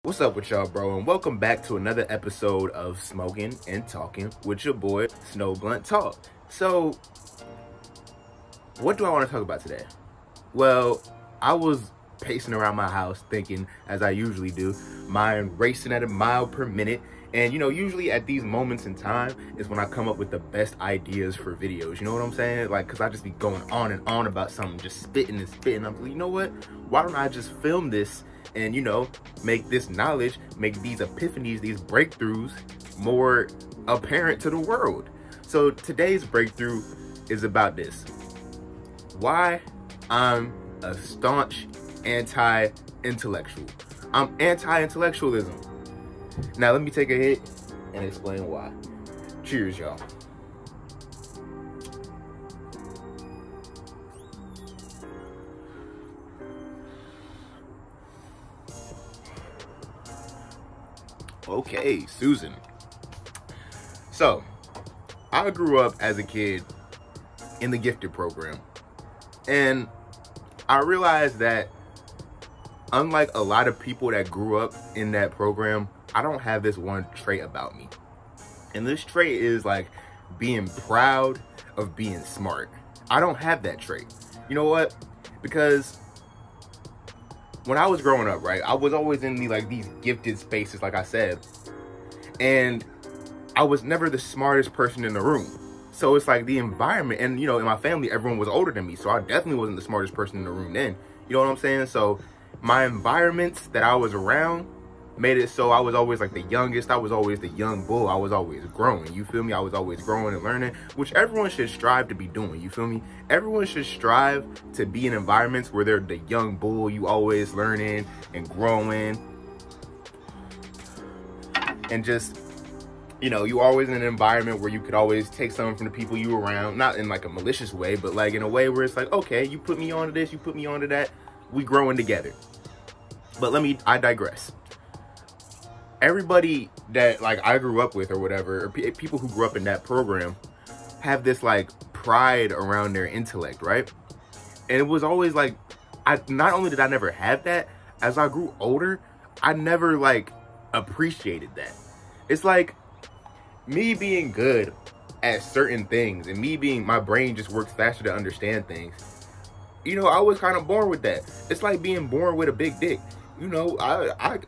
What's up with y'all, bro? And welcome back to another episode of Smoking and Talking with your boy, Snow Blunt Talk. So, what do I want to talk about today? Well, I was pacing around my house thinking, as I usually do, mind racing at a mile per minute. And, you know, usually at these moments in time is when I come up with the best ideas for videos. You know what I'm saying? Like, because I just be going on and on about something, just spitting and spitting. I'm like, you know what? Why don't I just film this and, you know, make this knowledge, make these epiphanies, these breakthroughs more apparent to the world? So today's breakthrough is about this. Why I'm a staunch anti-intellectual. I'm anti-intellectualism. Now let me take a hit and explain why. Cheers, y'all. Okay, Susan. So, I grew up as a kid in the gifted program. And I realized that unlike a lot of people that grew up in that program, I don't have this one trait about me. And this trait is like being proud of being smart. I don't have that trait. You know what? Because when I was growing up, right, I was always in these gifted spaces, like I said. And I was never the smartest person in the room. So it's like the environment, and you know, in my family, everyone was older than me. So I definitely wasn't the smartest person in the room then. You know what I'm saying? So my environments that I was around made it so I was always like the youngest. I was always the young bull. I was always growing. You feel me? I was always growing and learning, which everyone should strive to be doing. You feel me? Everyone should strive to be in environments where they're the young bull. You always learning and growing. And just, you know, you always in an environment where you could always take something from the people you were around. Not in like a malicious way, but like in a way where it's like, okay, you put me onto this, you put me onto that. We growing together. But I digress. Everybody that like I grew up with or whatever, or people who grew up in that program have this like pride around their intellect, right? And it was always like, not only did I never have that, as I grew older, I never like appreciated that. It's like me being good at certain things and me being, my brain just works faster to understand things. You know, I was kind of born with that. It's like being born with a big dick. You know,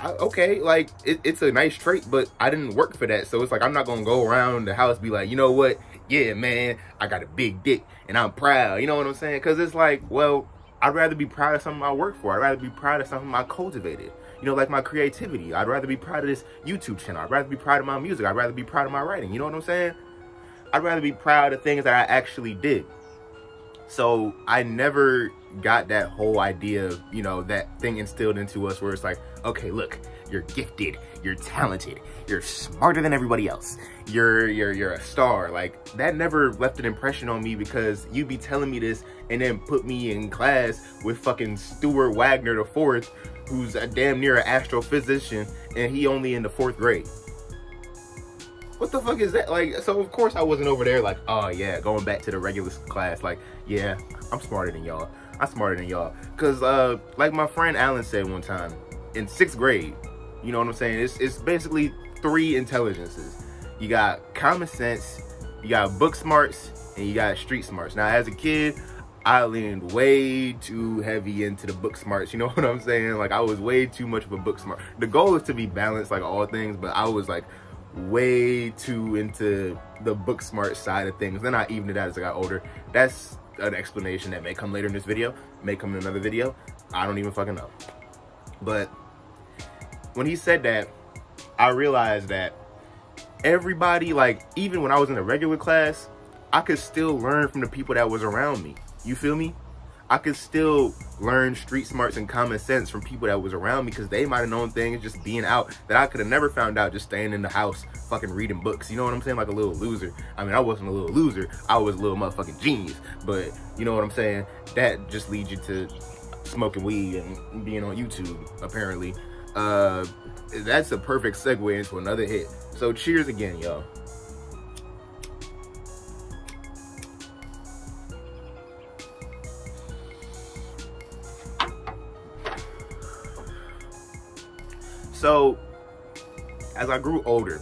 okay, like, it's a nice trait, but I didn't work for that. So it's like, I'm not going to go around the house be like, you know what? Yeah, man, I got a big dick and I'm proud. You know what I'm saying? Because it's like, well, I'd rather be proud of something I work for. I'd rather be proud of something I cultivated. You know, like my creativity. I'd rather be proud of this YouTube channel. I'd rather be proud of my music. I'd rather be proud of my writing. You know what I'm saying? I'd rather be proud of things that I actually did. So I never got that whole idea of, you know, that thing instilled into us where it's like, okay, look, you're gifted, you're talented, you're smarter than everybody else, you're a star. Like, that never left an impression on me, because you be telling me this and then put me in class with fucking Stuart Wagner the fourth, who's a damn near an astrophysicist, and he only in the 4th grade. What the fuck is that? Like, so of course I wasn't over there like, oh yeah, going back to the regular class, like, yeah, I'm smarter than y'all. I'm smarter than y'all. Cause like my friend Alan said one time, in 6th grade, you know what I'm saying? It's basically 3 intelligences. You got common sense, you got book smarts, and you got street smarts. Now as a kid, I leaned way too heavy into the book smarts. You know what I'm saying? Like, I was way too much of a book smart. The goal is to be balanced, like all things, but I was like way too into the book smart side of things. Then I evened it out as I got older. That's an explanation that may come later in this video, may come in another video. I don't even fucking know. But when he said that, I realized that everybody, like, even when I was in a regular class, I could still learn from the people that was around me. You feel me? I could still learn street smarts and common sense from people that was around me, because they might have known things just being out that I could have never found out just staying in the house fucking reading books. You know what I'm saying? Like a little loser. I mean, I wasn't a little loser. I was a little motherfucking genius. But you know what I'm saying? That just leads you to smoking weed and being on YouTube, apparently. That's a perfect segue into another hit. So cheers again, y'all. So as I grew older,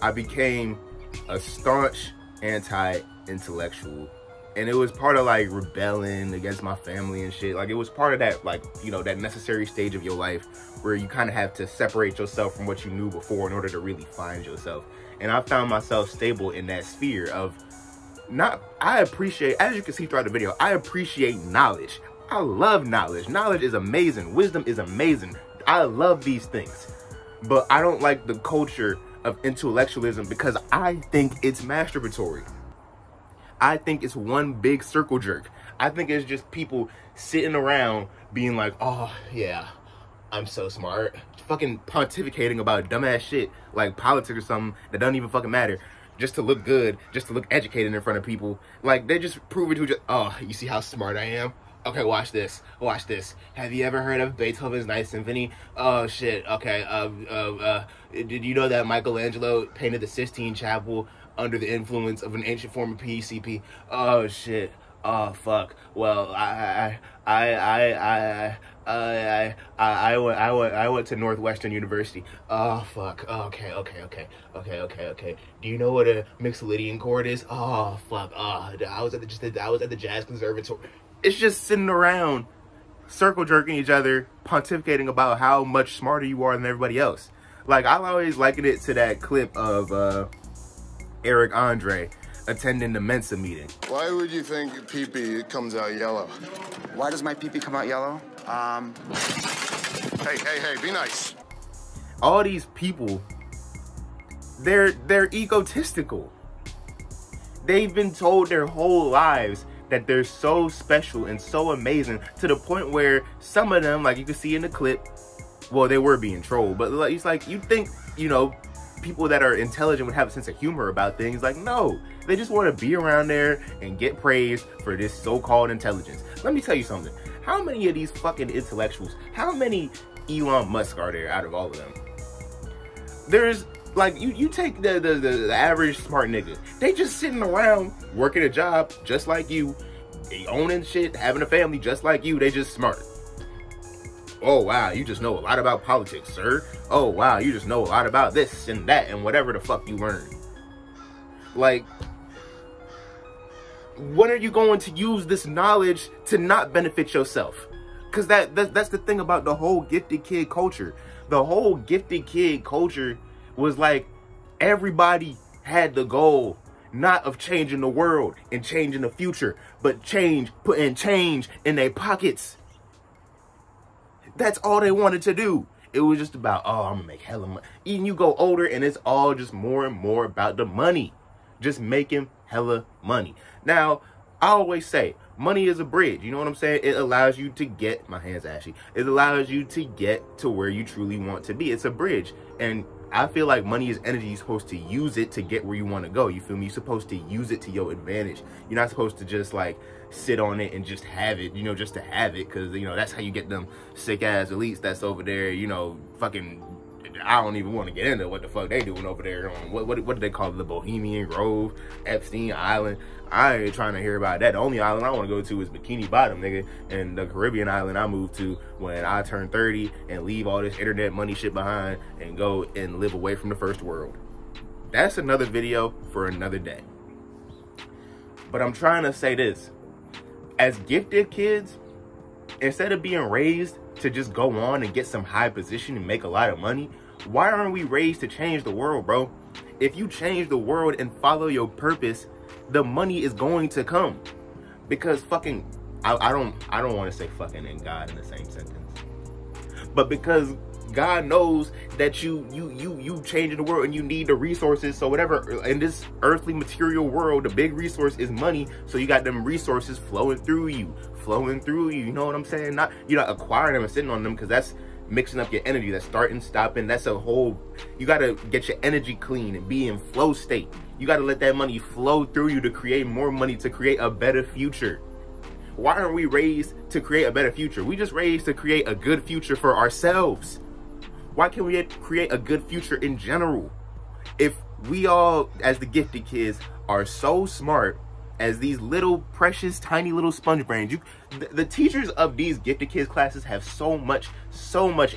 I became a staunch anti-intellectual. And it was part of like rebelling against my family and shit. Like it was part of that, like, you know, that necessary stage of your life where you kind of have to separate yourself from what you knew before in order to really find yourself. And I found myself stable in that sphere of I appreciate, as you can see throughout the video, I appreciate knowledge. I love knowledge. Knowledge is amazing. Wisdom is amazing. I love these things. But I don't like the culture of intellectualism because I think it's masturbatory. I think it's one big circle jerk. I think it's just people sitting around being like, oh yeah, I'm so smart. Fucking pontificating about dumbass shit like politics or something that doesn't even fucking matter. Just to look good, just to look educated in front of people. Like they just prove it to just, oh, you see how smart I am? Okay, watch this. Watch this. Have you ever heard of Beethoven's Ninth Symphony? Oh shit. Okay. Did you know that Michelangelo painted the Sistine Chapel under the influence of an ancient form of PCP? Oh shit. Oh fuck. Well, I went to Northwestern University. Oh fuck. Okay. Do you know what a Mixolydian chord is? Oh fuck. Oh, I was at the Jazz Conservatory. It's just sitting around, circle jerking each other, pontificating about how much smarter you are than everybody else. Like I always liken it to that clip of Eric Andre attending the Mensa meeting. Why would you think pee-pee comes out yellow? Why does my pee-pee come out yellow? Hey, be nice. All these people, they're egotistical. They've been told their whole lives that they're so special and so amazing to the point where some of them, like you can see in the clip, well, they were being trolled, but it's like, you think, you know, people that are intelligent would have a sense of humor about things. Like, no, they just want to be around there and get praised for this so-called intelligence. Let me tell you something. How many of these fucking intellectuals, how many Elon Musk are there out of all of them? There's, like, you take the average smart nigga. They just sitting around working a job just like you, owning shit, having a family just like you. They just smart. Oh wow, you just know a lot about politics, sir. Oh wow, you just know a lot about this and that and whatever the fuck you learn. Like, when are you going to use this knowledge to not benefit yourself? Because that's the thing about the whole gifted kid culture. The whole gifted kid culture was like, everybody had the goal not of changing the world and changing the future, but putting change in their pockets. That's all they wanted to do. It was just about, oh, I'm gonna make hella money. Even you go older and it's all just more and more about the money. Just making hella money. Now, I always say, money is a bridge. You know what I'm saying? It allows you to get, my hand's ashy. It allows you to get to where you truly want to be. It's a bridge. And I feel like money is energy. You're supposed to use it to get where you want to go. You feel me? You're supposed to use it to your advantage. You're not supposed to just like sit on it and just have it, you know, just to have it. Because, you know, that's how you get them sick ass elites that's over there, you know, fucking, I don't even want to get into what the fuck they doing over there on, what do they call it, the Bohemian Grove, Epstein Island. I ain't trying to hear about that. The only island I want to go to is Bikini Bottom, nigga, and the Caribbean island I moved to when I turned 30 and leave all this internet money shit behind and go and live away from the first world. That's another video for another day. But I'm trying to say this. As gifted kids, instead of being raised to just go on and get some high position and make a lot of money, why aren't we raised to change the world, bro? If you change the world and follow your purpose, the money is going to come. Because fucking, I don't want to say fucking and God in the same sentence, but because God knows that you changing the world and you need the resources. So whatever, in this earthly material world, the big resource is money. So you got them resources flowing through you. You know what I'm saying? You're not acquiring them and sitting on them, because that's mixing up your energy. That's starting, stopping. That's a whole, you got to get your energy clean and be in flow state. You got to let that money flow through you to create more money, to create a better future. Why aren't we raised to create a better future? We just raised to create a good future for ourselves. Why can't we create a good future in general? If we all, as the gifted kids, are so smart as these little precious tiny little sponge brains. The teachers of these gifted kids classes have so much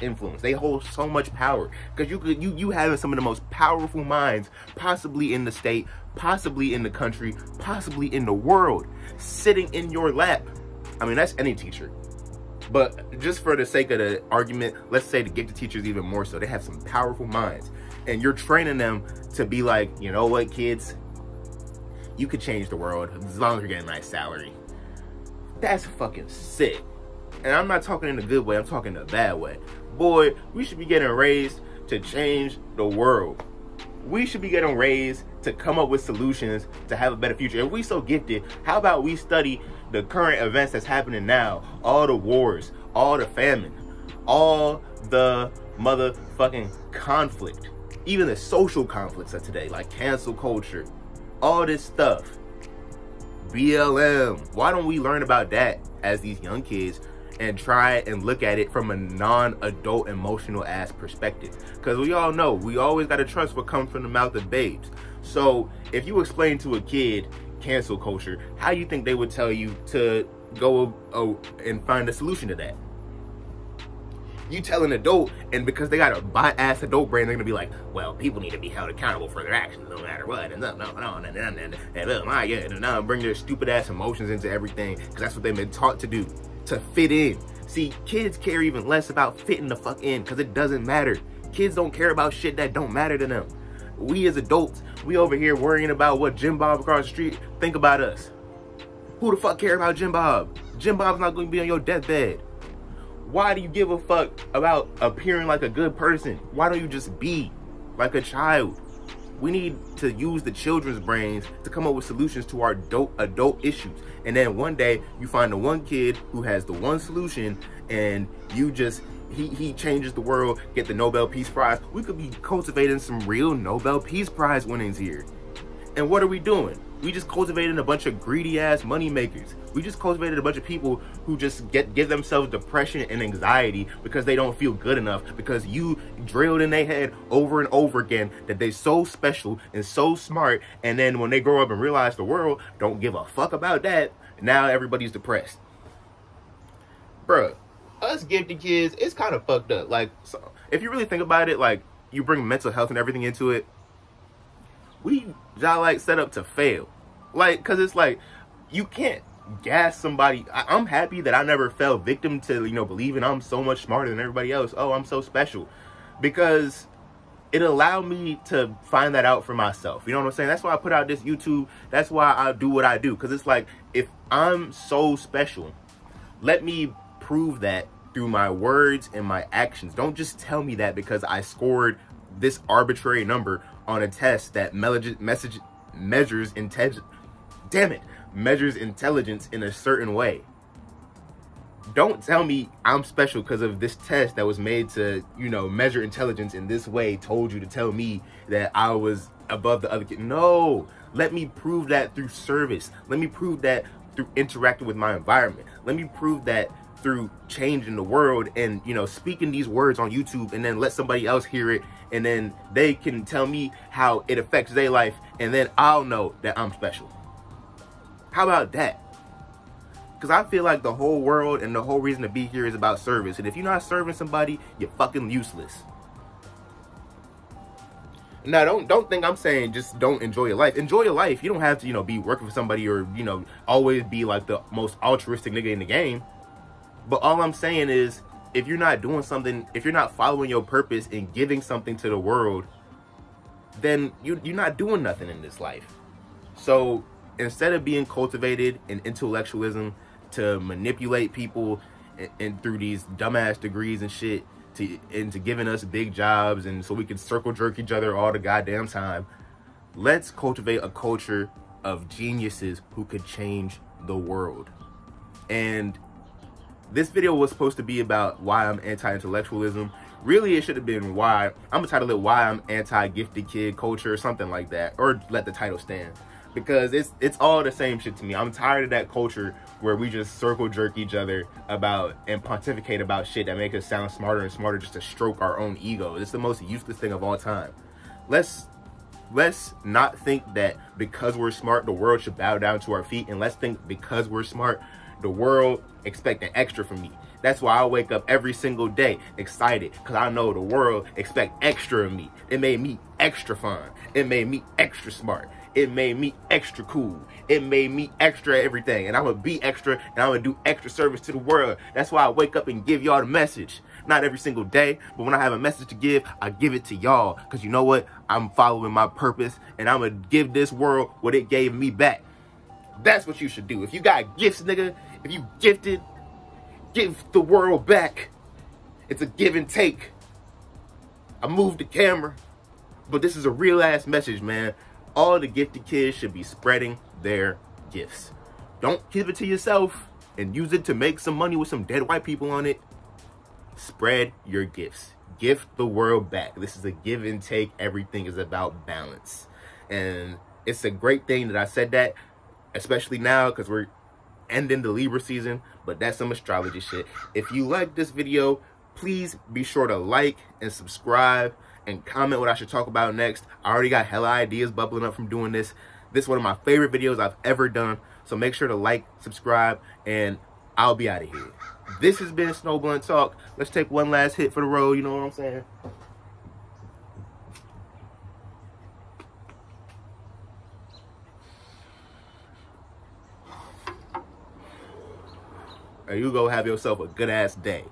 influence. They hold so much power, because you having some of the most powerful minds possibly in the state, possibly in the country, possibly in the world sitting in your lap. I mean, that's any teacher. But just for the sake of the argument, let's say the gifted teachers even more so. They have some powerful minds, and you're training them to be like, you know what, kids, you could change the world as long as you're getting a nice salary. That's fucking sick. And I'm not talking in a good way, I'm talking in a bad way. Boy, we should be getting raised to change the world. We should be getting raised to come up with solutions to have a better future. If we so gifted, how about we study the current events that's happening now? All the wars, all the famine, all the motherfucking conflict, even the social conflicts of today, like cancel culture, all this stuff. BLM. Why don't we learn about that as these young kids and try and look at it from a non-adult emotional ass perspective? Because we all know, we always got to trust what comes from the mouth of babes. So if you explain to a kid cancel culture, how you think they would tell you to go and find a solution to that? You tell an adult, and because they got a bi-ass adult brain, they're gonna be like, well, people need to be held accountable for their actions no matter what, and bring their stupid ass emotions into everything, because that's what they've been taught to do, to fit in. See, kids care even less about fitting the fuck in, because it doesn't matter. Kids don't care about shit that don't matter to them. We as adults, we over here worrying about what Jim Bob across the street think about us. Who the fuck care about Jim Bob? Jim Bob's not going to be on your deathbed. Why do you give a fuck about appearing like a good person? Why don't you just be like a child? We need to use the children's brains to come up with solutions to our adult issues. And then one day you find the one kid who has the one solution, and you just, he changes the world, get the Nobel Peace Prize. We could be cultivating some real Nobel Peace Prize winnings here. And what are we doing? We just cultivated a bunch of greedy ass money makers. We just cultivated a bunch of people who just give themselves depression and anxiety because they don't feel good enough, because you drilled in their head over and over again that they're so special and so smart, and then when they grow up and realize the world don't give a fuck about that, now everybody's depressed. Bruh, us gifted kids, it's kind of fucked up. Like, so, if you really think about it, like, you bring mental health and everything into it, we y'all like set up to fail. Like, cause it's like, you can't gas somebody. I'm happy that I never fell victim to, you know, believing I'm so much smarter than everybody else. Oh, I'm so special. Because it allowed me to find that out for myself. You know what I'm saying? That's why I put out this YouTube. That's why I do what I do. Cause it's like, if I'm so special, let me prove that through my words and my actions. Don't just tell me that because I scored this arbitrary number on a test that measures intelligence in a certain way. Don't tell me I'm special because of this test that was made to, you know, measure intelligence in this way, told you to tell me that I was above the other kid. No, let me prove that through service. Let me prove that through interacting with my environment. Let me prove that through changing the world and, you know, speaking these words on YouTube, and then let somebody else hear it, and then they can tell me how it affects their life, and then I'll know that I'm special. How about that? Because I feel like the whole world and the whole reason to be here is about service, and if you're not serving somebody, you're fucking useless. Now, don't think I'm saying just don't enjoy your life. Enjoy your life. You don't have to, you know, be working for somebody or, you know, always be like the most altruistic nigga in the game. But all I'm saying is, if you're not doing something, if you're not following your purpose and giving something to the world, then you're not doing nothing in this life. So instead of being cultivated in intellectualism to manipulate people and through these dumbass degrees and shit, into giving us big jobs and so we can circle jerk each other all the goddamn time, let's cultivate a culture of geniuses who could change the world. And this video was supposed to be about why I'm anti-intellectualism. Really, it should have been why, I'm gonna title it why I'm anti-gifted kid culture or something like that, or let the title stand. Because it's all the same shit to me. I'm tired of that culture where we just circle jerk each other about and pontificate about shit that make us sound smarter and smarter just to stroke our own ego. It's the most useless thing of all time. Let's let's not think that because we're smart, the world should bow down to our feet. And let's think because we're smart, the world expecting extra from me. That's why I wake up every single day excited, because I know the world expect extra of me. It made me extra fun. It made me extra smart. It made me extra cool. It made me extra everything. And I'm going to be extra, and I'm going to do extra service to the world. That's why I wake up and give y'all the message. Not every single day, but when I have a message to give, I give it to y'all. Because you know what? I'm following my purpose, and I'm going to give this world what it gave me back. That's what you should do. If you got gifts, nigga, if you gifted, give the world back. It's a give and take. I moved the camera, but this is a real ass message, man. All the gifted kids should be spreading their gifts. Don't give it to yourself and use it to make some money with some dead white people on it. Spread your gifts. Gift the world back. This is a give and take. Everything is about balance. And it's a great thing that I said that, especially now because we're ending the Libra season, but that's some astrology shit. If you like this video, please be sure to like and subscribe and comment what I should talk about next. I already got hella ideas bubbling up from doing this. This is one of my favorite videos I've ever done. So make sure to like, subscribe, and I'll be out of here. This has been Snow Blunt Talk. Let's take one last hit for the road, you know what I'm saying? And you go have yourself a good ass day.